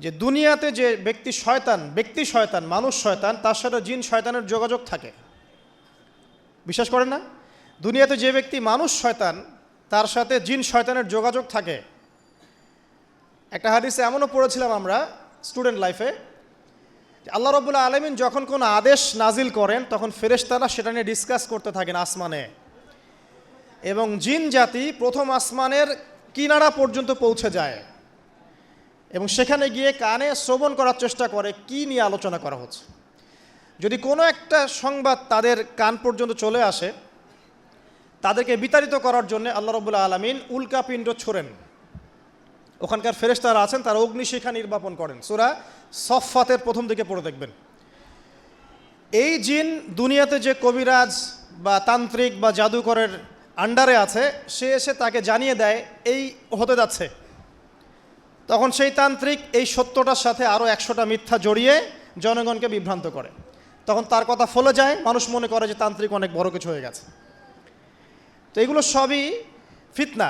যে দুনিয়াতে যে ব্যক্তি শয়তান মানুষ শয়তান, তার সাথে জিন শয়তানের যোগাযোগ থাকে। বিশ্বাস করেন না? দুনিয়াতে যে ব্যক্তি মানুষ শয়তান, তার সাথে জিন শয়তানের যোগাযোগ থাকে। একটা হাদিসে এমনও পড়েছিলাম আমরা স্টুডেন্ট লাইফে, আল্লাহ রাব্বুল আলামিন যখন কোনো আদেশ নাজিল করেন তখন ফেরেশতারা সেটা নিয়ে ডিসকাস করতে থাকেন আসমানে, এবং জিন জাতি প্রথম আসমানের কিনারা পর্যন্ত পৌঁছে যায় এবং সেখানে গিয়ে কানে শ্রবণ করার চেষ্টা করে কি নিয়ে আলোচনা করা হচ্ছে। যদি কোনো একটা সংবাদ তাদের কান পর্যন্ত চলে আসে, তাদেরকে বিতাড়িত করার জন্য আল্লাহ রাব্বুল আলামিন উল্কাপিণ্ড ছোড়েন। ওখানকার ফেরেশতারা আছেন, তারা অগ্নিশিখা নির্বাপন করেন। সূরা সফফাতের প্রথম দিকে পড়ে দেখবেন। এই জিন দুনিয়াতে যে কবিরাজ বা তান্ত্রিক বা জাদুকরের আন্ডারে আছে, সে এসে তাকে জানিয়ে দেয় এই হতে যাচ্ছে। তখন সেই তান্ত্রিক এই সত্যটার সাথে আরও 100টা মিথ্যা জড়িয়ে জনগণকে বিভ্রান্ত করে। তখন তার কথা ফলে যায়, মানুষ মনে করে যে তান্ত্রিক অনেক বড় কিছু হয়ে গেছে। তো এগুলো সবই ফিতনা।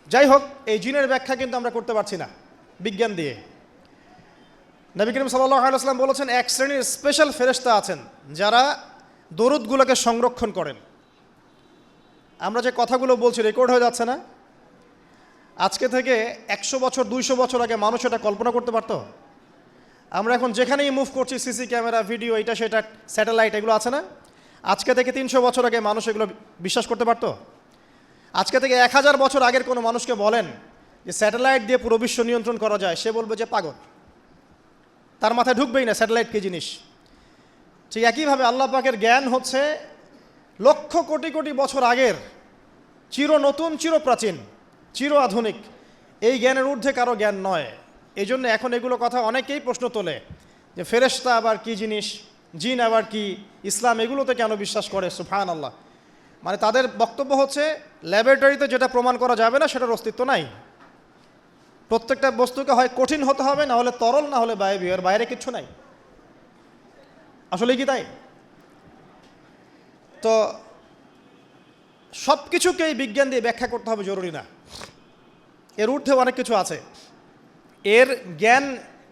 যাই হোক, এই জিনের ব্যাখ্যা কিন্তু আমরা করতে পারছি না বিজ্ঞান দিয়ে। নবী করিম সাল্লাল্লাহু আলাইহি ওয়াসাল্লাম বলেছেন, এক শ্রেণীর স্পেশাল ফেরেশতা আছেন যারা দরুদগুলোকে সংরক্ষণ করেন। আমরা যে কথাগুলো বলছি রেকর্ড হয়ে যাচ্ছে না? আজকে থেকে 100 বছর 200 বছর আগে মানুষ এটা কল্পনা করতে পারতো? আমরা এখন যেখানেই মুভ করছি, সিসি ক্যামেরা, ভিডিও, এটা সেটা, স্যাটেলাইট, এগুলো আছে না? আজকে থেকে 300 বছর আগে মানুষ এগুলো বিশ্বাস করতে পারতো? আজকে থেকে 1000 বছর আগের কোনো মানুষকে বলেন যে স্যাটেলাইট দিয়ে পুরো বিশ্ব নিয়ন্ত্রণ করা যায়, সে বলবে যে পাগল, তার মাথায় ঢুকবেই না স্যাটেলাইট কী জিনিস। ঠিক একইভাবে আল্লাহ পাকের জ্ঞান হচ্ছে লক্ষ কোটি কোটি বছর আগের, চির নতুন, চির প্রাচীন, চির আধুনিক। এই জ্ঞানের ঊর্ধ্বে কারো জ্ঞান নয়। এই জন্য এখন এগুলো কথা অনেকেই প্রশ্ন তোলে যে ফেরেশতা আবার কি জিনিস, জিন আবার কি, ইসলাম এগুলোতে কেন বিশ্বাস করে? সুবহানাল্লাহ। মানে তাদের বক্তব্য হচ্ছে ল্যাবরেটরিতে যেটা প্রমাণ করা যাবে না সেটার অস্তিত্ব নাই। প্রত্যেকটা বস্তুকে হয় কঠিন হতে হবে, না হলে তরল, না হলে বায়বীয়, এর বাইরে কিচ্ছু নাই। আসলে কি তাই? তো সব কিছুকেই বিজ্ঞান দিয়ে ব্যাখ্যা করতে হবে জরুরি না, এর ঊর্ধ্বে অনেক কিছু আছে। এর জ্ঞান,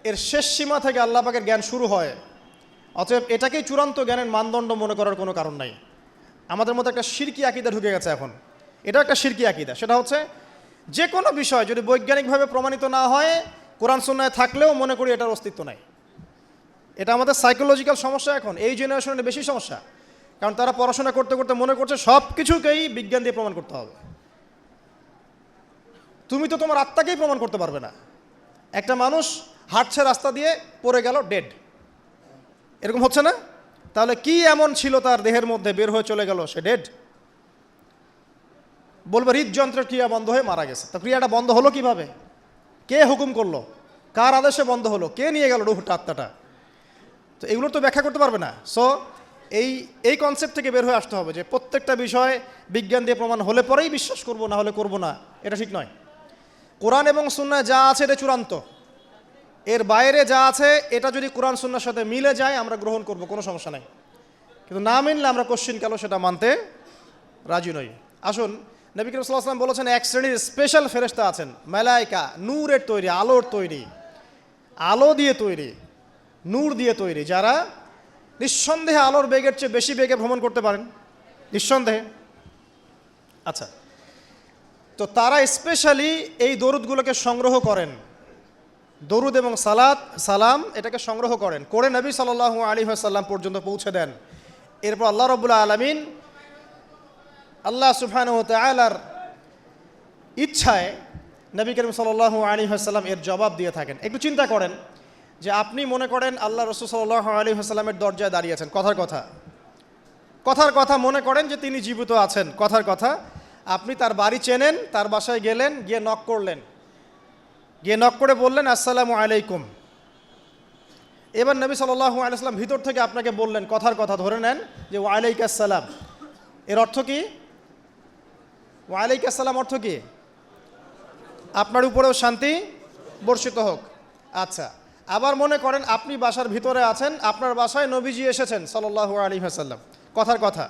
এর শেষ সীমা থেকে আল্লাহ পাকের জ্ঞান শুরু হয়। অতএব এটাকেই চূড়ান্ত জ্ঞানের মানদণ্ড মনে করার কোনো কারণ নাই। আমাদের মধ্যে একটা শিরকি আকীদা ঢুকে গেছে এখন। এটা একটা শিরকি আকীদা। সেটা হচ্ছে যে কোনো বিষয় যদি বৈজ্ঞানিকভাবে প্রমাণিত না হয়, কোরআন সুন্নাহয় থাকলেও মনে করি এটার অস্তিত্ব নাই। এটা আমাদের সাইকোলজিক্যাল সমস্যা। এখন এই জেনারেশনের বেশি সমস্যা, কারণ তারা পড়াশোনা করতে করতে মনে করছে সব কিছুকেই বিজ্ঞান দিয়ে প্রমাণ করতে হবে। তুমি তো তোমার আত্মাকেই প্রমাণ করতে পারবে না। একটা মানুষ হাঁটছে রাস্তা দিয়ে, পড়ে গেল, ডেড, এরকম হচ্ছে না? তাহলে কি এমন ছিল তার দেহের মধ্যে, বের হয়ে চলে গেল, সে ডেড? বলবে হৃদযন্ত্রের ক্রিয়া বন্ধ হয়ে মারা গেছে। তো ক্রিয়াটা বন্ধ হলো কিভাবে? কে হুকুম করলো? কার আদেশে বন্ধ হলো? কে নিয়ে গেল রুহটা, আত্মাটা? তো এগুলো তো ব্যাখ্যা করতে পারবে না। সো এই কনসেপ্ট থেকে বের হয়ে আসতে হবে যে প্রত্যেকটা বিষয় বিজ্ঞান দিয়ে প্রমাণ হলে পরেই বিশ্বাস করব, না হলে করব না। এটা ঠিক নয়। কোরআন এবং সুন্নাহ যা আছে এটা চূড়ান্ত। এর বাইরে যা আছে এটা যদি কোরআন সুন্নাহর সাথে মিলে যায় আমরা গ্রহণ করব, কোনো সমস্যা নাই। কিন্তু না মিললে আমরা কোশ্চিন কালো সেটা মানতে রাজি নই। আসুন, নবী করিম সাল্লাল্লাহু আলাইহি ওয়াসাল্লাম বলেছেন, এক শ্রেণীর স্পেশাল ফেরেশতা আছেন, মালায়েকা, নূরের তৈরি, আলোর তৈরি, আলো দিয়ে তৈরি, নূর দিয়ে তৈরি, যারা নিঃসন্দেহে আলোর বেগের চেয়ে বেশি বেগে ভ্রমণ করতে পারেন, নিঃসন্দেহে। আচ্ছা, তো তারা স্পেশালি এই দরুদগুলোকে সংগ্রহ করেন, দরুদ এবং সালাম এটাকে সংগ্রহ করেন, করে নবী সাল্লাল্লাহু আলাইহি ওয়াসাল্লাম পর্যন্ত পৌঁছে দেন। এরপর আল্লাহ রাব্বুল আলামিন, আল্লাহ সুবহানাহু ওয়া তাআলার ইচ্ছায় নবী করিম সাল্লাল্লাহু আলাইহি ওয়াসাল্লাম এর জবাব দিয়ে থাকেন। একটু চিন্তা করেন যে আপনি মনে করেন আল্লাহ রাসূল সাল্লাল্লাহু আলাইহি ওয়াসাল্লামের দরজায় দাঁড়িয়ে আছেন, কথার কথা মনে করেন যে তিনি জীবিত আছেন, কথার কথা। আপনি তার বাড়ি চেনেন, তার বাসায় গেলেন, গিয়ে নক করলেন, গিয়ে নক করে বললেন আসসালামু আলাইকুম। এবার নবী সাল্লাল্লাহু আলাইহি ওয়াসাল্লাম ভিতর থেকে আপনাকে বললেন, কথার কথা ধরে নেন যে ওয়ালাইকুম আসসালাম। এর অর্থ কি? ওয়ালাইকুম আসসালাম অর্থ কি? আপনার উপরেও শান্তি বর্ষিত হোক। আচ্ছা, আবার মনে করেন আপনি বাসার ভিতরে আছেন, আপনার বাসায় নবীজি এসেছেন সাল্লাল্লাহু আলাইহি ওয়াসাল্লাম, কথার কথা।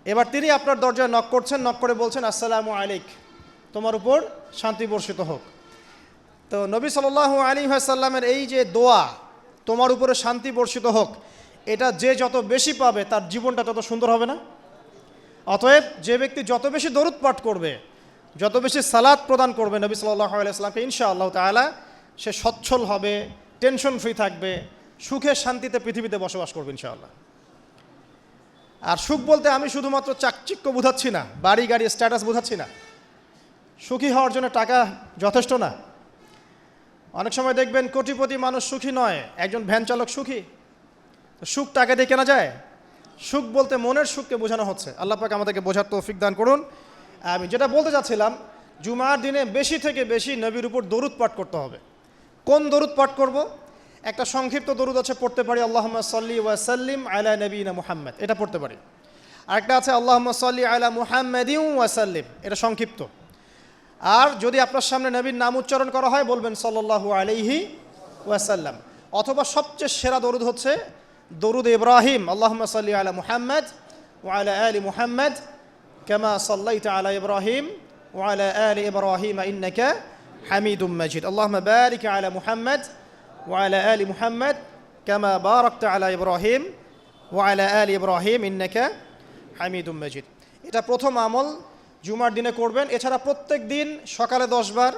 এবার তিনি আপনার দরজায় নক করছেন, নক করে বলছেন আসসালামু আলাইক, তোমার উপর শান্তি বর্ষিত হোক। তো নবী সাল্লাল্লাহু আলাইহি ওয়াসাল্লামের এই যে দোয়া, তোমার উপরে শান্তি বর্ষিত হোক, এটা যে যত বেশি পাবে তার জীবনটা তত সুন্দর হবে না? অতএব যে ব্যক্তি যত বেশি দরুদ পাঠ করবে, যত বেশি সালাত প্রদান করবে নবী সাল্লাল্লাহু আলাইহি ওয়াসাল্লামকে, ইনশাআল্লাহ তাআলা সে সচ্ছল হবে, টেনশন ফ্রি থাকবে, সুখে শান্তিতে পৃথিবীতে বসবাস করবে ইনশাআল্লাহ। আর সুখ বলতে আমি শুধুমাত্র চাকচিক্য বোঝাচ্ছি না, বাড়ি গাড়ি স্ট্যাটাস বোঝাচ্ছি না। সুখী হওয়ার জন্য টাকা যথেষ্ট না। অনেক সময় দেখবেন কোটিপতি মানুষ সুখী নয়, একজন ভ্যান চালক সুখী। সুখ টাকা দিয়ে কেনা যায়? সুখ বলতে মনের সুখকে বোঝানো হচ্ছে। আল্লাহ পাক আমাদেরকে বোঝার তৌফিক দান করুন। আমি যেটা বলতে চাচ্ছিলাম, জুমার দিনে বেশি থেকে বেশি নবীর উপর দরুদ পাঠ করতে হবে। কোন দরুদ পাঠ করব? একটা সংক্ষিপ্ত দরুদ আছে, পড়তে পারি আল্লাহুম্মা সাল্লি ওয়া সাল্লিম আলা নবিয়িনা মুহাম্মদ, এটা পড়তে পারি। আরেকটা আছে আল্লাহুম্মা সাল্লি আলা মুহাম্মাদিন ওয়া সাল্লিম, এটা সংক্ষিপ্ত। আর যদি আপনার সামনে নবীর নাম উচ্চারণ করা হয় বলবেন সাল্লাল্লাহু আলাইহি ওয়াসাল্লাম। অথবা সবচেয়ে সেরা দরুদ হচ্ছে দরুদ ইব্রাহিম, আল্লাহুম্মা সাল্লি আলা মুহাম্মদ ওয়া আলা আলি মুহাম্মদ কামা সাল্লাইতা আলা ইব্রাহিম ওয়া আলা আলি ইব্রাহিম ইন্নাকা হামিদুম মাজিদ। আল্লাহুম্মা বারিক আলা মুহাম্মদ ওয়া আলা আলি মুহাম্মদ কামা বারাকতা আলা ইব্রাহিম ওয়া আলা আলি ইব্রাহিম ইন্নাকা হামিদুম মাজিদ। এটা প্রথম আমল, জুমার দিনে করবেন। এছাড়া প্রত্যেক দিন সকালে 10 বার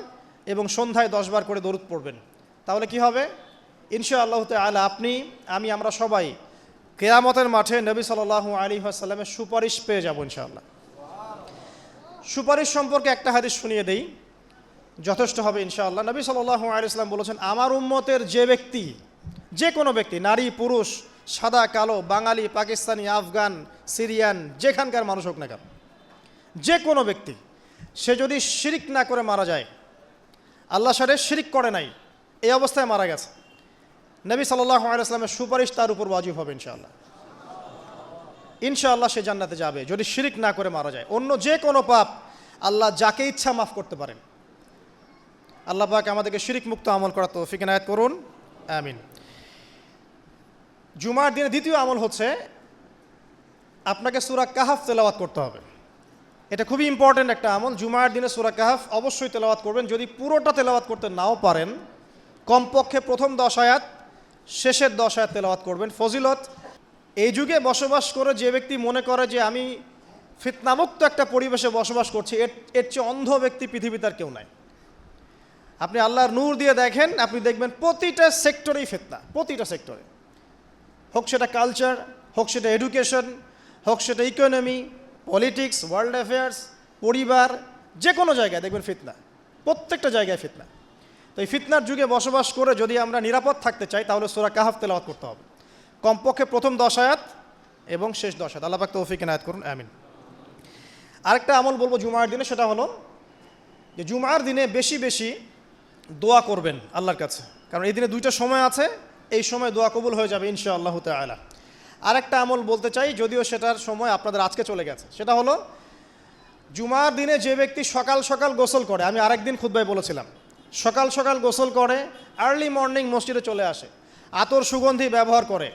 এবং সন্ধ্যায় 10 বার করে দরুদ পড়বেন। তাহলে কি হবে? ইনশাআল্লাহ তাআলা আপনি, আমি, আমরা সবাই কিয়ামতের মাঠে নবী সাল্লাল্লাহু আলাইহি ওয়াসাল্লামের সুপারিশ পেয়ে যাব ইনশাআল্লাহ। সুপারিশ সম্পর্কে একটা হাদিস শুনিয়ে দেই, যথেষ্ট হবে ইনশাআল্লাহ। নবী সাল্লাল্লাহু আলাইহি ওয়াসাল্লাম বলেছেন, আমার উম্মতের যে ব্যক্তি, যে কোনো ব্যক্তি, নারী পুরুষ, সাদা কালো, বাঙালি, পাকিস্তানি, আফগান, সিরিয়ান, যেখানকার মানুষ হোক না কেন, যে কোনো ব্যক্তি, সে যদি শিরিক না করে মারা যায়, আল্লাহর সাথে শিরিক করে নাই, এই অবস্থায় মারা গেছে, নবী সাল্লাল্লাহু আলাইহি ওয়াসাল্লামের সুপারিশ তার উপর ওয়াজিব হবে ইনশাআল্লাহ। ইনশাআল্লাহ সে জান্নাতে যাবে যদি শিরিক না করে মারা যায়। অন্য যে কোনো পাপ আল্লাহ যাকে ইচ্ছা মাফ করতে পারেন। আল্লাহ পাক আমাদেরকে শিরিক মুক্ত আমল করার তৌফিক এনায়েত করুন, আমিন। জুমার দিনে দ্বিতীয় আমল হচ্ছে আপনাকে সূরা কাহফ তেলাওয়াত করতে হবে। এটা খুবই ইম্পর্টেন্ট একটা আমল। জুমার দিনে সূরা কাহফ অবশ্যই তেলাওয়াত করবেন। যদি পুরোটা তেলাওয়াত করতে নাও পারেন, কমপক্ষে প্রথম 10 আয়াত, শেষের 10 আয়াত তেলাওয়াত করবেন। ফজিলত, এই যুগে বসবাস করে যে ব্যক্তি মনে করে যে আমি ফিতনামুক্ত একটা পরিবেশে বসবাস করছি, এর চেয়ে অন্ধ ব্যক্তি পৃথিবীতে আর কেউ নাই। আপনি আল্লাহর নূর দিয়ে দেখেন, আপনি দেখবেন প্রতিটা সেক্টরেই ফিতনা, প্রতিটা সেক্টরে। হোক সেটা কালচার, হোক সেটা এডুকেশন, হোক সেটা ইকোনমি, পলিটিক্স, ওয়ার্ল্ড অ্যাফেয়ার্স, পরিবার, যে কোনো জায়গায় দেখবেন ফিতনা, প্রত্যেকটা জায়গায় ফিতনা। তো এই ফিতনার যুগে বসবাস করে যদি আমরা নিরাপদ থাকতে চাই, তাহলে সূরা কাহফ তেলাওয়াত করতে হবে। কমপক্ষে প্রথম 10 আয়াত এবং শেষ 10 আয়াত। আল্লাহ পাক তৌফিক এনায়েত করুন, আমিন। আরেকটা আমল বলবো জুমার দিনে, সেটা হলো যে জুমার দিনে বেশি বেশি দোয়া করবেন আল্লাহর কাছে, কারণ এই দিনে 2টা সময় আছে, এই সময় দোয়া কবুল হয়ে যাবে ইনশাআল্লাহ তাআলা। আরেকটা আমল বলতে চাই, যদিও সেটার সময় আপনাদের আজকে চলে গেছে, সেটা হলো জুমার দিনে যে ব্যক্তি সকাল সকাল গোসল করে, আমি আরেকদিন খুতবায় বলেছিলাম, সকাল সকাল গোসল করে, আর্লি মর্নিং মসজিদে চলে আসে, আতর সুগন্ধি ব্যবহার করে,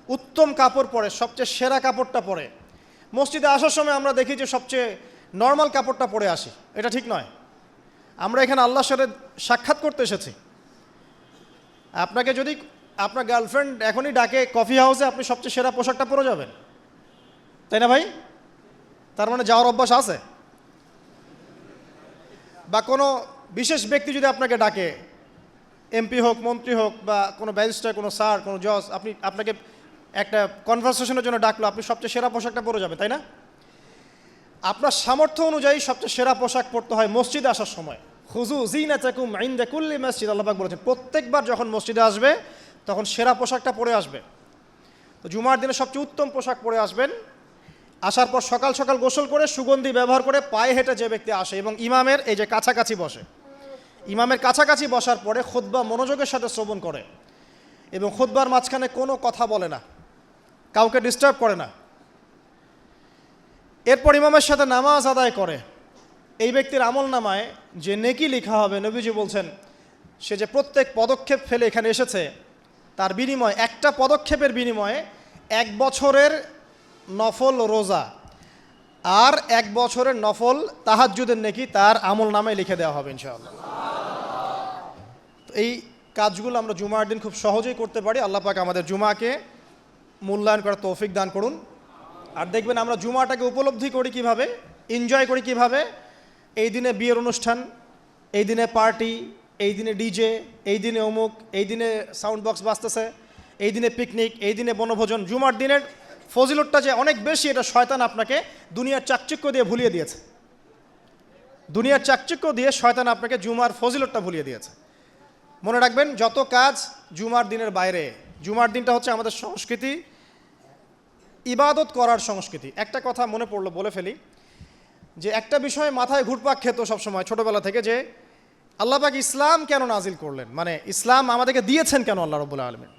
উত্তম কাপড় পরে, সবচেয়ে সেরা কাপড়টা পরে, মসজিদে আসার সময় আমরা দেখি যে সবচেয়ে নর্মাল কাপড়টা পরে আসি, এটা ঠিক নয়। আমরা এখানে আল্লাহর সাথে সাক্ষাৎ করতে এসেছি। আপনাকে যদি আপনার গার্লফ্রেন্ড এখনই ডাকে কফি হাউসে, আপনি সবচেয়ে সেরা পোশাকটা পরে যাবেন, তাই না ভাই? তার মানে যাওয়ার অভ্যাস আছে। বা কোনো বিশেষ ব্যক্তি যদি আপনাকে ডাকে, এমপি হোক, মন্ত্রী হোক, বা কোনো ব্যারিস্টার, কোনো স্যার, কোনো জজ, আপনাকে একটা কনভারসেশনের জন্য ডাকলো, আপনি সবচেয়ে সেরা পোশাকটা পরে যাবেন, তাই না? আপনার সামর্থ্য অনুযায়ী সবচেয়ে সেরা পোশাক পরতে হয় মসজিদে আসার সময়। খুযু যিনাতাকুম ইনদা কুল্লি মসজিদ, আল্লাহ পাক বলেছেন প্রত্যেকবার যখন মসজিদে আসবে তখন সেরা পোশাকটা পরে আসবে। তো জুমার দিনে সবচেয়ে উত্তম পোশাক পরে আসবেন। আসার পর সকাল সকাল গোসল করে, সুগন্ধি ব্যবহার করে, পায়ে হেঁটে যে ব্যক্তি আসে এবং ইমামের এই যে কাছাকাছি বসে, ইমামের কাছাকাছি বসার পরে খুতবা মনোযোগের সাথে শ্রবণ করে এবং খুতবার মাঝখানে কোনো কথা বলে না, কাউকে ডিস্টার্ব করে না, এরপর ইমামের সাথে নামাজ আদায় করে, এই ব্যক্তির আমল নামায় যে নেকি লেখা হবে, নবীজি বলছেন সে যে প্রত্যেক পদক্ষেপ ফেলে এখানে এসেছে, তার বিনিময়ে, একটা পদক্ষেপের বিনিময়ে 1 বছরের নফল রোজা আর 1 বছরের নফল তাহাজ্জুদের নেকি তার আমল নামায় লিখে দেওয়া হবে ইনশাআল্লাহ। তো এই কাজগুলো আমরা জুমার দিন খুব সহজেই করতে পারি। আল্লাহ পাক আমাদের জুমাকে মূল্যায়ন করার তৌফিক দান করুন। আর দেখবেন আমরা জুমাটাকে উপলব্ধি করি কিভাবে, এনজয় করি কিভাবে। এই দিনে বিয়ের অনুষ্ঠান, এই দিনে পার্টি, এই দিনে ডিজে, এই দিনে অমুক, এই দিনে সাউন্ড বক্স বাজতেছে, এই দিনে পিকনিক, এই দিনে বনভোজন। জুমার দিনের ফজিলতটা যে অনেক বেশি, এটা শয়তান আপনাকে দুনিয়ার চাকচিক্য দিয়ে ভুলিয়ে দিয়েছে। দুনিয়ার চাকচিক্য দিয়ে শয়তান আপনাকে জুমার ফজিলতটা ভুলিয়ে দিয়েছে। মনে রাখবেন, যত কাজ জুমার দিনের বাইরে। জুমার দিনটা হচ্ছে আমাদের সংস্কৃতি, ইবাদত করার সংস্কৃতি। একটা কথা মনে পড়লো, বলে ফেলি, যে একটা বিষয় মাথায় ঘুরপাক খেত সবসময় ছোটোবেলা থেকে, যে আল্লাহ পাক ইসলাম কেন নাজিল করলেন, মানে ইসলাম আমাদেরকে দিয়েছেন কেন আল্লাহ রাব্বুল আলামিন।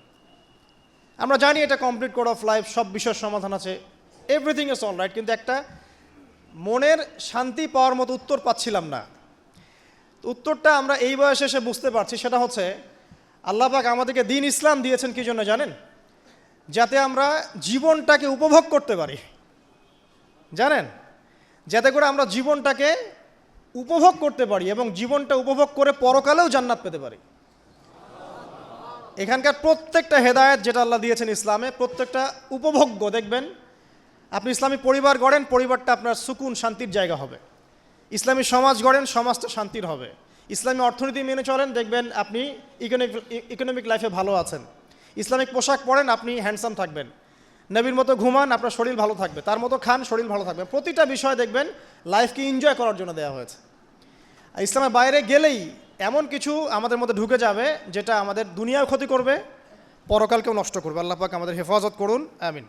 আমরা জানি এটা কমপ্লিট কোড অফ লাইফ, সব বিষয়ের সমাধান আছে, এভরিথিং ইজ অল রাইট, কিন্তু একটা মনের শান্তি পাওয়ার মতো উত্তর পাচ্ছিলাম না। উত্তরটা আমরা এই বয়সে এসে বুঝতে পারছি, সেটা হচ্ছে আল্লাহ পাক আমাদেরকে দিন ইসলাম দিয়েছেন কি জন্য জানেন? যাতে আমরা জীবনটাকে উপভোগ করতে পারি। জানেন, যাতে করে আমরা জীবনটাকে উপভোগ করতে পারি এবং জীবনটা উপভোগ করে পরকালেও জান্নাত পেতে পারি। এখানকার প্রত্যেকটা হেদায়েত যেটা আল্লাহ দিয়েছেন ইসলামে, প্রত্যেকটা উপভোগ্য। দেখবেন, আপনি ইসলামী পরিবার গড়েন, পরিবারটা আপনার সুকুন শান্তির জায়গা হবে। ইসলামী সমাজ গড়েন, সমাজটা শান্তির হবে। ইসলামী অর্থনীতি মেনে চলেন, দেখবেন আপনি ইকোনমিক লাইফে ভালো আছেন। ইসলামিক পোশাক পরেন, আপনি হ্যান্ডসাম থাকবেন। নবীর মতো ঘুমান, আপনার শরীর ভালো থাকবে। তার মতো খান, শরীর ভালো থাকবে। প্রতিটা বিষয় দেখবেন লাইফকে এনজয় করার জন্য দেওয়া হয়েছে। ইসলামের বাইরে গেলেই এমন কিছু আমাদের মধ্যে ঢুকে যাবে যেটা আমাদের দুনিয়াও ক্ষতি করবে, পরকালকেও নষ্ট করবে। আল্লাহ পাক আমাদের হেফাজত করুন, আমিন।